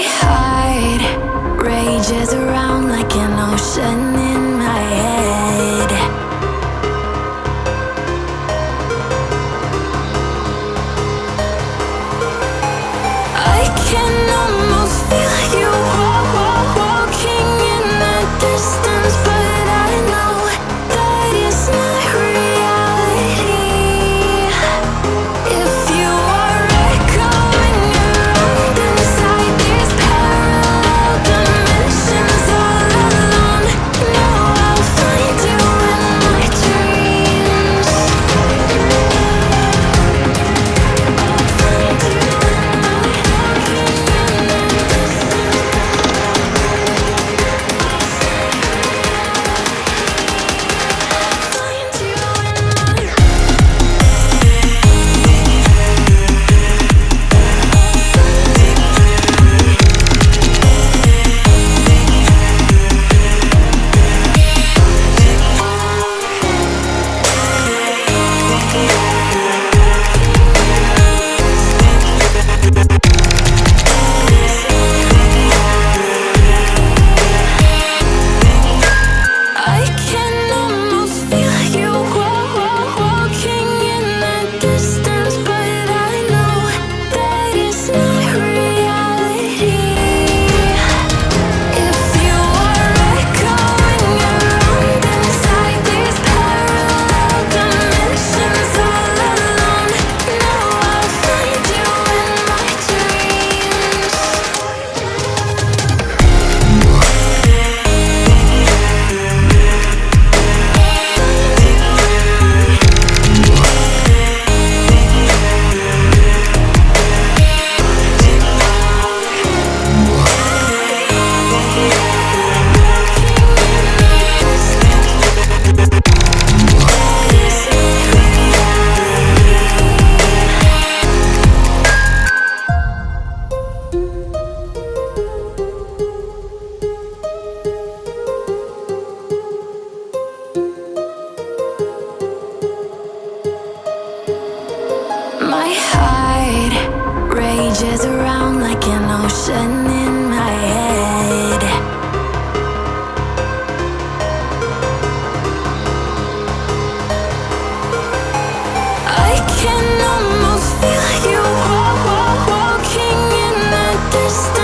My heart rages around like an ocean in my head. I can almost feel you walking in the distance, but I know that it's not reality. If you are echoing around inside these parallel dimensions all alone, know I'll find you in my dreams. I can almost feel you walking in the distance, but I know that it's not reality. If you are echoing around inside these parallel dimensions all alone, know I'll find you in my dreams. My heart rages around like an ocean in my head. I can almost feel you walking in the distance.